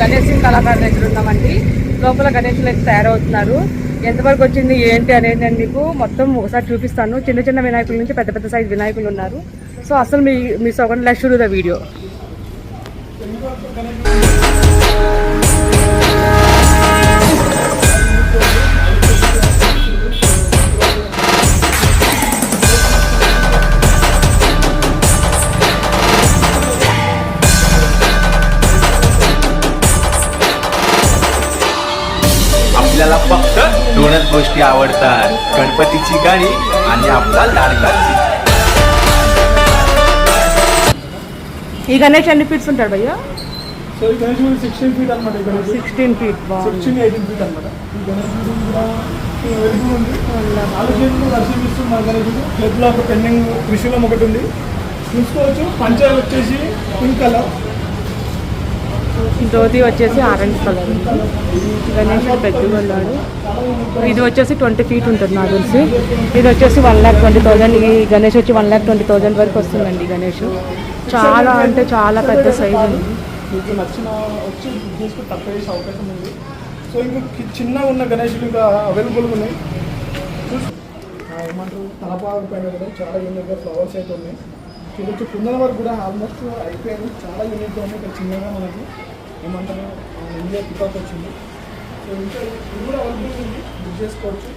గణేష్ కళాకారు దగ్గర ఉన్నామండి. లోపల గణేషులు అయితే తయారవుతున్నారు. ఎంతవరకు వచ్చింది ఏంటి అనేది నేను మీకు మొత్తం ఒకసారి చూపిస్తాను. చిన్న చిన్న వినాయకుల నుంచి పెద్ద పెద్ద సైజు వినాయకులు ఉన్నారు. సో అసలు మీ సొగండి లెట్స్ షురూ ద వీడియో. आपल्याला फक्त दोनच गोष्टी आवडतात, गणपतीची गाणी आणि आपला लाडकाची. ఈ గణేష్ ఎన్ని ఫీట్స్ ఉంటాడు భయ్యా? సో ఈ గణేష్ 16 ఫీట్ అనమాట. 16 ఫీట్ 18 ఫీట్ అనమాట. ఈ గణేష్ కూడా వెలుగు ఉంది. 4 చేతులు దర్శనమిస్తూ మన గణేషుడు. క్లబ్లో ఒక పెండింగ్ త్రిశూలం ఒకటి ఉంది చూసుకోవచ్చు. పంచాలు వచ్చేసి పింక్ కలర్, ధోతి వచ్చేసి ఆరెంజ్ కలర్. గణేషుడు పెద్దగా ఉన్నాడు. ఇది వచ్చేసి 20 ఫీట్ ఉంటుంది నాకు తెలిసి. ఇది వచ్చేసి 1,20,000. ఈ గణేష్ వచ్చి 1,20,000 వరకు వస్తుందండి. గణేష్ చాలా అంటే చాలా పెద్ద సైజు ఉంది. మీకు నచ్చిన వచ్చి తీసుకుని తక్కువ చేసే అవకాశం ఉంది. సో ఇంకా చిన్నగా ఉన్న గణేషులు ఇంకా అవైలబుల్గా ఉన్నాయి. ఏమంటారు తలపాకు పైన కూడా చాలా యూనిక్గా ఫ్లవర్స్ అయితే ఉన్నాయి. చూడొచ్చు. కుందన వరకు కూడా ఆల్మోస్ట్ అయిపోయింది. చాలా యూనిక్గా ఉన్నాయి. ఇక్కడ చిన్నగా మనకి ఏమంటారు ఇండియా పికాక్ వచ్చింది. సో ఇంకా ఇది కూడా అవైలబుల్ ఉంది, బుక్ చేసుకోవచ్చు.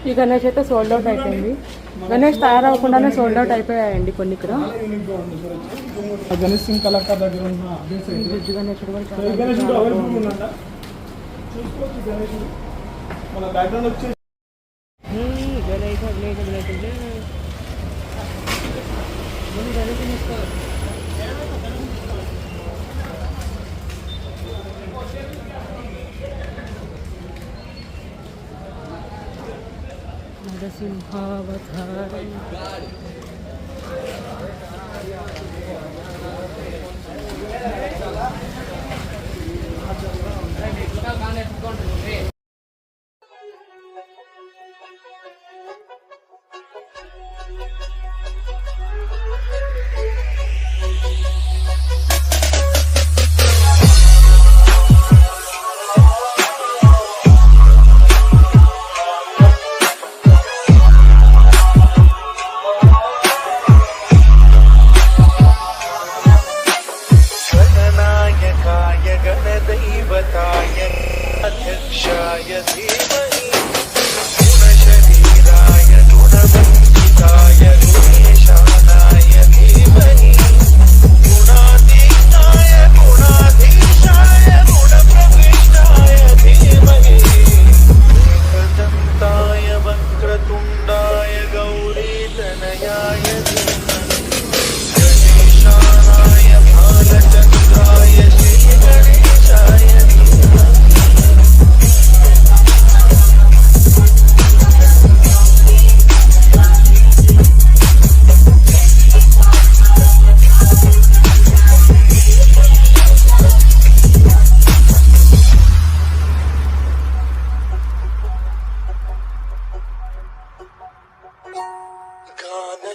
ఈ గణేష్ అయితే సోల్డ్ అవుట్ అయిపోయింది. గణేష్ తయారవకుండానే సోల్డ్ అవుట్ అయిపోయాయండి కొన్ని ఇక్కడ. గణేష్ సింగ్ కళాకారు దగ్గర ఉన్న బ్రిడ్జ్ గణేషుడు కూడా గణేషుడు అవైలబుల్ ఉందంట. చూసుకోవచ్చు. గణేషుడు మన బ్యాక్గ్రౌండ్ వచ్చేసి నరసింహావతారం.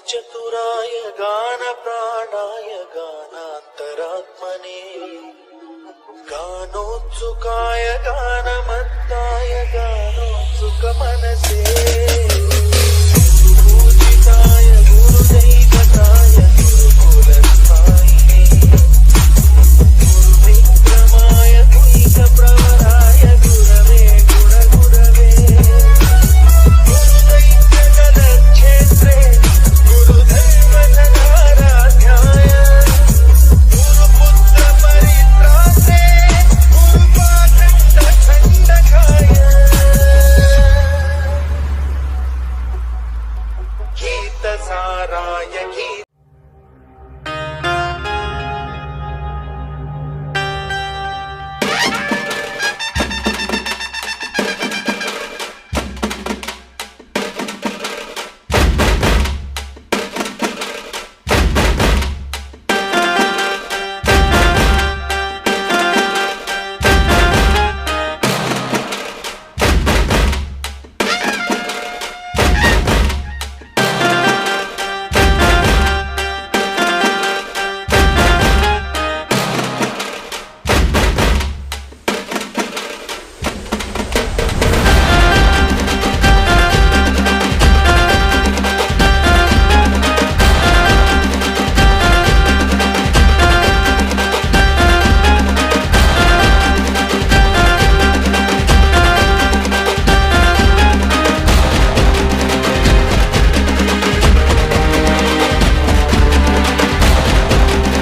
चतुराय गान प्राणाय गानान्तरात्मने गानोत्सुकाय गानमत्ताय गानोत्सुकमनसे